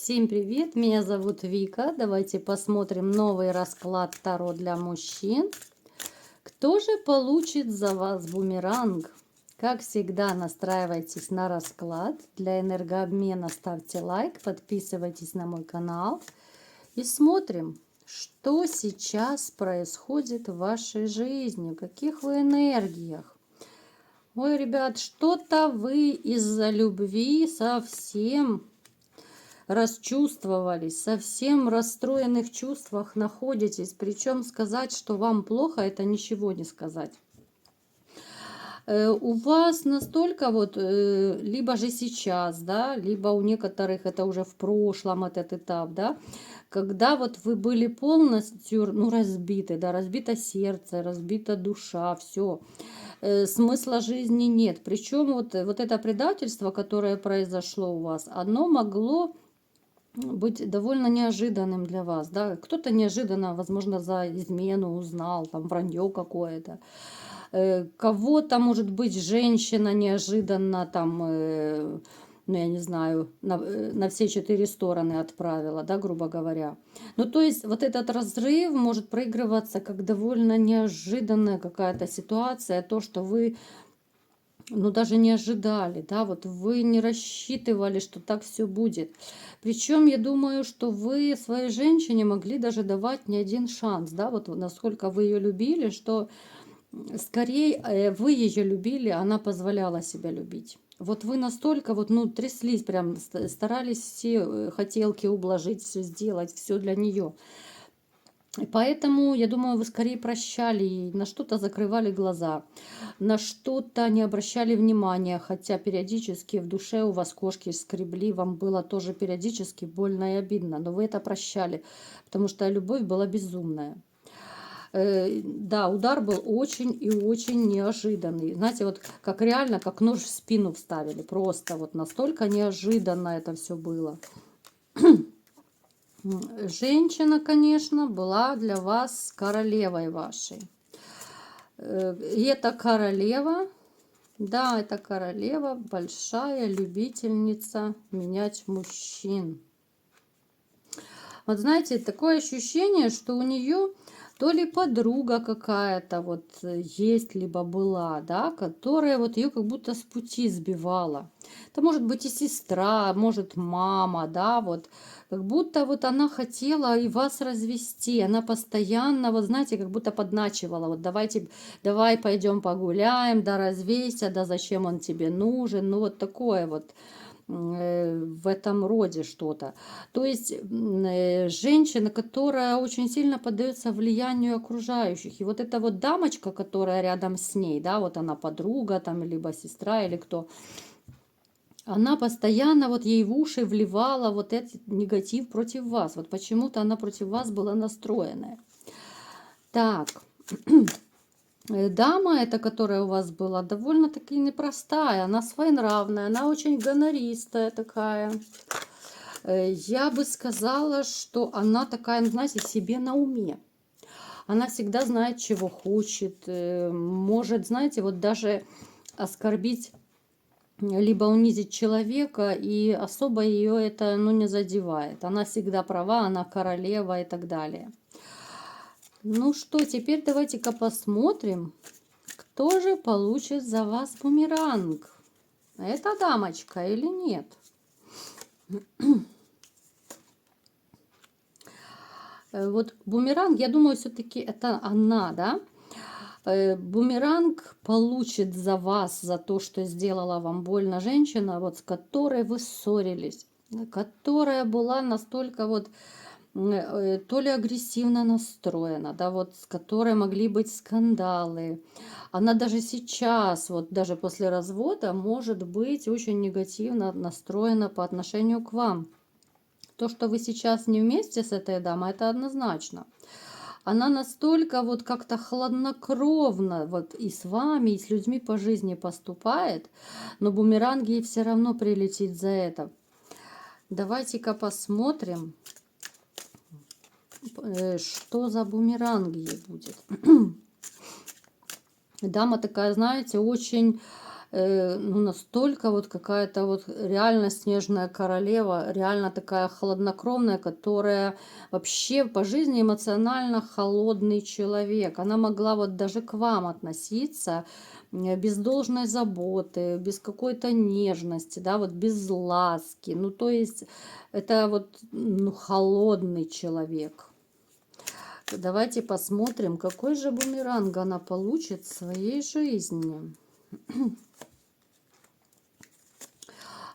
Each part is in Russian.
Всем привет, меня зовут Вика. Давайте посмотрим новый расклад Таро для мужчин. Кто же получит за вас бумеранг? Как всегда, настраивайтесь на расклад. Для энергообмена ставьте лайк, подписывайтесь на мой канал. И смотрим, что сейчас происходит в вашей жизни, в каких вы энергиях. Ой, ребят, что-то вы из-за любви совсем расчувствовались, совсем в расстроенных чувствах находитесь. Причем сказать, что вам плохо, это ничего не сказать. У вас настолько вот, либо же сейчас, да, либо у некоторых это уже в прошлом этот этап, да, когда вот вы были полностью, ну, разбиты, да, разбито сердце, разбита душа, все, смысла жизни нет. Причем вот это предательство, которое произошло у вас, оно могло быть довольно неожиданным для вас, да, кто-то неожиданно, возможно, за измену узнал, там, вранье какое-то, кого-то, может быть, женщина неожиданно, там, ну, я не знаю, на все 4 стороны отправила, да, грубо говоря. Ну, то есть, вот этот разрыв может проигрываться как довольно неожиданная какая-то ситуация, то, что вы, ну, даже не ожидали, да, вот вы не рассчитывали, что так все будет. Причем я думаю, что вы своей женщине могли даже давать не один шанс, да, вот насколько вы ее любили, что скорее вы ее любили, она позволяла себя любить. Вот вы настолько вот, ну, тряслись, прям старались все хотелки ублажить, все сделать, все для нее. Поэтому, я думаю, вы скорее прощали ей, на что-то закрывали глаза, на что-то не обращали внимания, хотя периодически в душе у вас кошки скребли, вам было тоже периодически больно и обидно, но вы это прощали, потому что любовь была безумная. Да, удар был очень и очень неожиданный. Знаете, вот как реально, как нож в спину вставили, просто вот настолько неожиданно это все было. Женщина, конечно, была для вас королевой вашей. И эта королева, да, это королева, большая любительница менять мужчин. Вот знаете, такое ощущение, что у нее то ли подруга какая-то вот есть, либо была, да, которая вот ее как будто с пути сбивала. Это может быть и сестра, может мама, да, вот как будто вот она хотела и вас развести, она постоянно, вот знаете, как будто подначивала, вот давайте, давай пойдем погуляем, да развейся, да зачем он тебе нужен, ну вот такое вот в этом роде что-то. То есть женщина, которая очень сильно поддается влиянию окружающих. И вот эта вот дамочка, которая рядом с ней, да, вот она подруга там, либо сестра, или кто, она постоянно вот ей в уши вливала вот этот негатив против вас. Вот почему-то она против вас была настроенная. Так. Дама эта, которая у вас была, довольно-таки непростая, она своенравная, она очень гонористая такая. Я бы сказала, что она такая, ну, знаете, себе на уме. Она всегда знает, чего хочет, может, знаете, вот даже оскорбить либо унизить человека, и особо ее это, ну, не задевает. Она всегда права, она королева и так далее. Ну что, теперь давайте-ка посмотрим, кто же получит за вас бумеранг. Это дамочка или нет? Вот бумеранг, я думаю, все-таки это она, да? Бумеранг получит за вас, за то, что сделала вам больно женщина, вот с которой вы ссорились, которая была настолько вот то ли агрессивно настроена, да, вот с которой могли быть скандалы. Она даже сейчас, вот даже после развода, может быть очень негативно настроена по отношению к вам. То, что вы сейчас не вместе с этой дамой, это однозначно. Она настолько вот как-то хладнокровно вот и с вами, и с людьми по жизни поступает, но бумеранг ей все равно прилетит за это. Давайте-ка посмотрим, что за бумеранг ей будет. Дама такая, знаете, очень ну, настолько вот какая-то вот реально снежная королева, реально такая холоднокровная, которая вообще по жизни эмоционально холодный человек. Она могла вот даже к вам относиться без должной заботы, без какой-то нежности, да, вот без ласки. Ну, то есть это вот ну, холодный человек. Давайте посмотрим, какой же бумеранг она получит в своей жизни.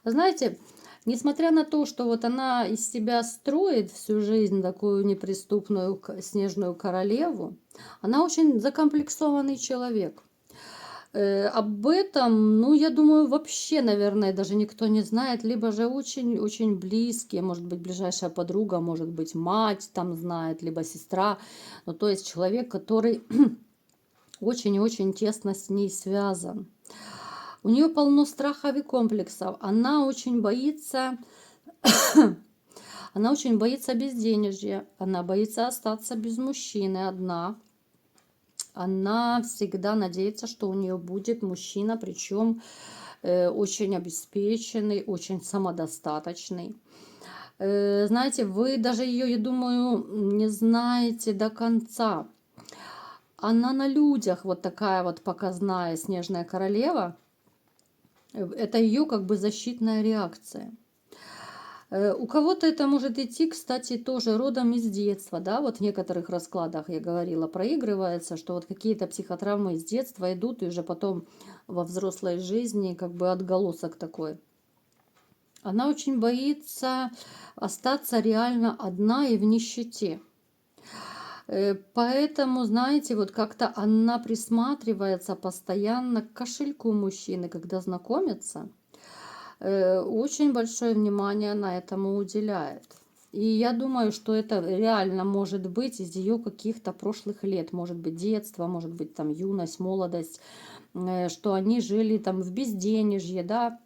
Знаете, несмотря на то, что вот она из себя строит всю жизнь такую неприступную снежную королеву, она очень закомплексованный человек. Об этом, ну, я думаю, вообще, наверное, даже никто не знает, либо же очень-очень близкие, может быть, ближайшая подруга, может быть, мать там знает, либо сестра. Ну, то есть человек, который очень и очень тесно с ней связан. У нее полно страхов и комплексов. Она очень боится безденежья, она боится остаться без мужчины одна. Она всегда надеется, что у нее будет мужчина, причем очень обеспеченный, очень самодостаточный. Знаете, вы даже ее, я думаю, не знаете до конца. Она на людях вот такая вот показная снежная королева. Это ее как бы защитная реакция. У кого-то это может идти, кстати, тоже родом из детства, да, вот в некоторых раскладах, я говорила, проигрывается, что вот какие-то психотравмы из детства идут, и уже потом во взрослой жизни как бы отголосок такой. Она очень боится остаться реально одна и в нищете. Поэтому, знаете, вот как-то она присматривается постоянно к кошельку мужчины, когда знакомится. Очень большое внимание она этому уделяет. И я думаю, что это реально может быть из ее каких-то прошлых лет, может быть детство, может быть там юность, молодость, что они жили там в безденежье, да,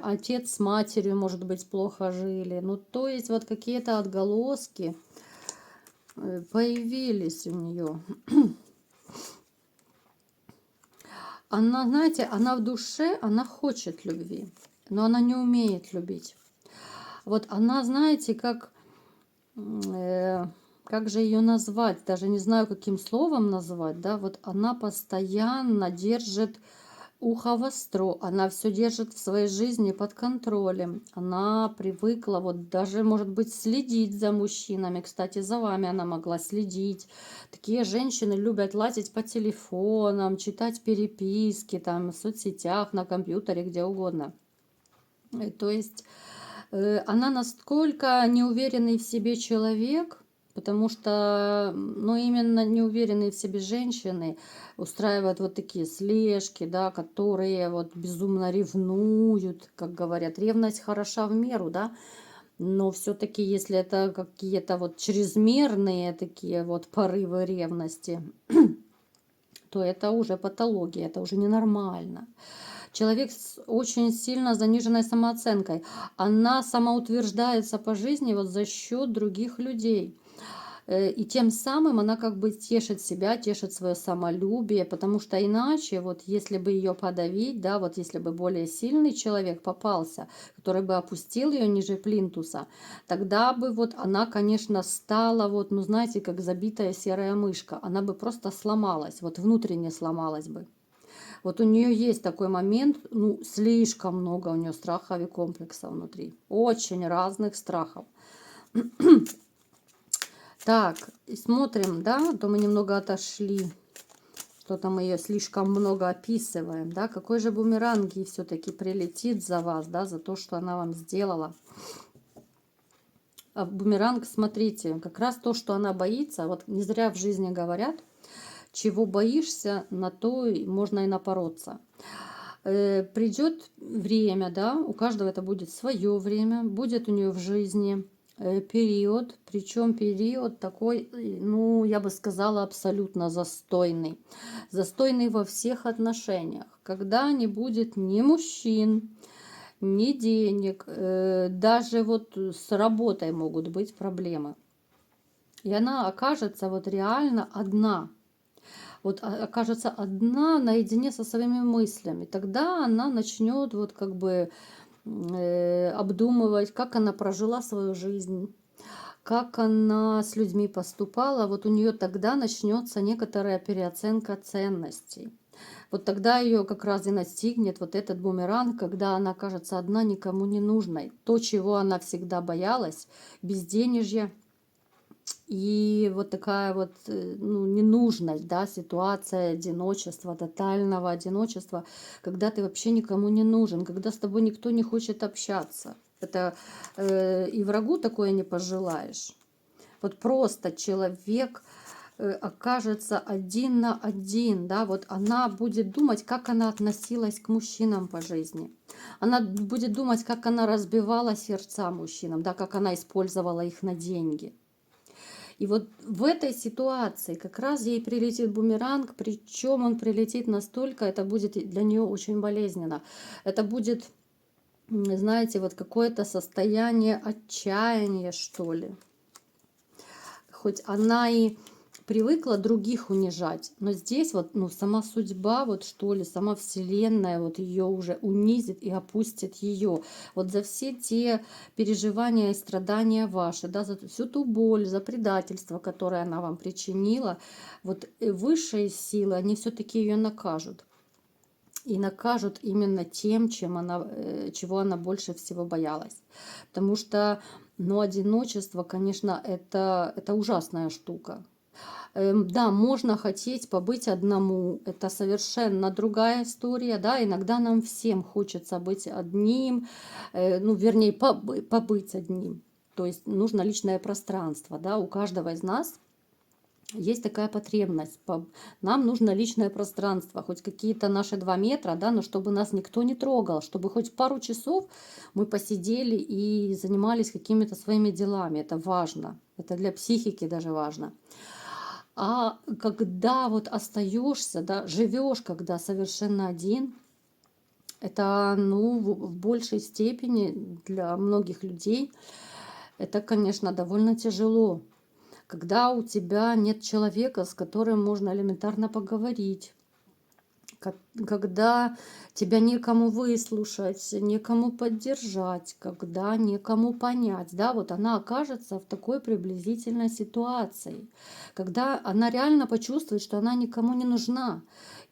отец с матерью, может быть, плохо жили. Ну, то есть вот какие-то отголоски появились у нее. Она, знаете, она в душе, она хочет любви, но она не умеет любить. Вот она, знаете, как же ее назвать, даже не знаю, каким словом назвать, да, вот она постоянно держит ухо востро, она все держит в своей жизни под контролем, она привыкла вот даже, может быть, следить за мужчинами, кстати, за вами она могла следить. Такие женщины любят лазить по телефонам, читать переписки там в соцсетях, на компьютере, где угодно. То есть она настолько неуверенный в себе человек, потому что, ну, именно неуверенные в себе женщины устраивают вот такие слежки, да, которые вот безумно ревнуют, как говорят. Ревность хороша в меру, да, но все-таки, если это какие-то вот чрезмерные такие вот порывы ревности, то это уже патология, это уже ненормально. Человек с очень сильно заниженной самооценкой. Она самоутверждается по жизни вот за счет других людей. И тем самым она как бы тешит себя, тешит свое самолюбие, потому что иначе, вот если бы ее подавить, да, вот если бы более сильный человек попался, который бы опустил ее ниже плинтуса, тогда бы вот она, конечно, стала вот, ну знаете, как забитая серая мышка, она бы просто сломалась, вот внутренне сломалась бы. Вот у нее есть такой момент, ну, слишком много у нее страхов и комплексов внутри. Очень разных страхов. Так, и смотрим, да, то мы немного отошли. Что-то мы ее слишком много описываем, да. Какой же бумеранг ей все-таки прилетит за вас, да, за то, что она вам сделала. А бумеранг, смотрите, как раз то, что она боится, вот не зря в жизни говорят, чего боишься, на то можно и напороться. Придет время, да, у каждого это будет свое время, будет у нее в жизни период, причем период такой, ну, я бы сказала, абсолютно застойный. Застойный во всех отношениях, когда не будет ни мужчин, ни денег, даже вот с работой могут быть проблемы. И она окажется вот реально одна. вот окажется одна наедине со своими мыслями. Тогда она начнет вот как бы обдумывать, как она прожила свою жизнь, как она с людьми поступала. Вот у нее тогда начнется некоторая переоценка ценностей. Вот тогда ее как раз и настигнет вот этот бумеранг, когда она кажется одна, никому не нужной. То, чего она всегда боялась, безденежье и вот такая вот ну, ненужность, да, ситуация одиночества, тотального одиночества, когда ты вообще никому не нужен, когда с тобой никто не хочет общаться. Это и врагу такое не пожелаешь. Вот просто человек окажется один на один, да, вот она будет думать, как она относилась к мужчинам по жизни. Она будет думать, как она разбивала сердца мужчинам, да, как она использовала их на деньги. И вот в этой ситуации как раз ей прилетит бумеранг, причем он прилетит настолько, это будет для нее очень болезненно. Это будет, знаете, вот какое-то состояние отчаяния, что ли. Хоть она и привыкла других унижать, но здесь вот, ну, сама судьба, вот что ли, сама вселенная вот ее уже унизит и опустит ее. Вот за все те переживания и страдания ваши, да, за всю ту боль, за предательство, которое она вам причинила, вот высшие силы, они все-таки ее накажут. И накажут именно тем, чего она больше всего боялась. Потому что, ну, одиночество, конечно, это ужасная штука. Да, можно хотеть побыть одному, это совершенно другая история, да, иногда нам всем хочется быть одним, ну, вернее, побыть одним. То есть нужно личное пространство, да, у каждого из нас есть такая потребность. Нам нужно личное пространство, хоть какие-то наши 2 метра, да, но чтобы нас никто не трогал, чтобы хоть пару часов мы посидели и занимались какими-то своими делами. Это важно. Это для психики даже важно. А когда вот остаешься, да, живешь, когда совершенно один, это, ну, в большей степени для многих людей это, конечно, довольно тяжело. Когда у тебя нет человека, с которым можно элементарно поговорить, когда тебя некому выслушать, некому поддержать, когда некому понять, да, вот она окажется в такой приблизительной ситуации, когда она реально почувствует, что она никому не нужна.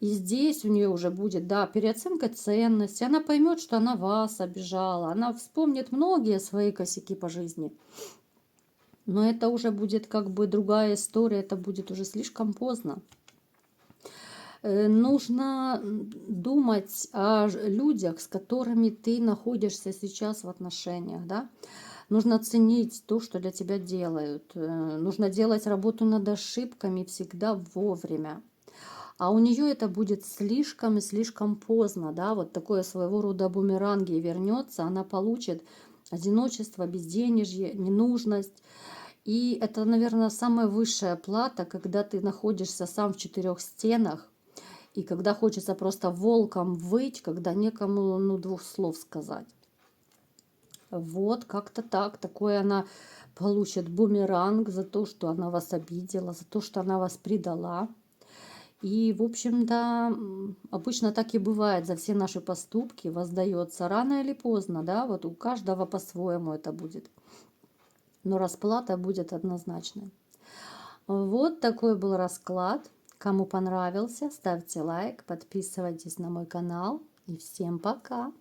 И здесь у нее уже будет, да, переоценка ценностей, она поймет, что она вас обижала, она вспомнит многие свои косяки по жизни. Но это уже будет как бы другая история, это будет уже слишком поздно. Нужно думать о людях, с которыми ты находишься сейчас в отношениях, да. Нужно ценить то, что для тебя делают. Нужно делать работу над ошибками всегда вовремя. А у нее это будет слишком и слишком поздно, да, вот такое своего рода бумеранги вернется, она получит одиночество, безденежье, ненужность. И это, наверное, самая высшая плата, когда ты находишься сам в 4 стенах, и когда хочется просто волком выть, когда некому, ну, 2 слов сказать. Вот как-то так. Такое она получит бумеранг за то, что она вас обидела, за то, что она вас предала. И, в общем-то, обычно так и бывает. За все наши поступки воздается рано или поздно, да, вот у каждого по-своему это будет. Но расплата будет однозначной. Вот такой был расклад. Кому понравился, ставьте лайк, подписывайтесь на мой канал. И всем пока!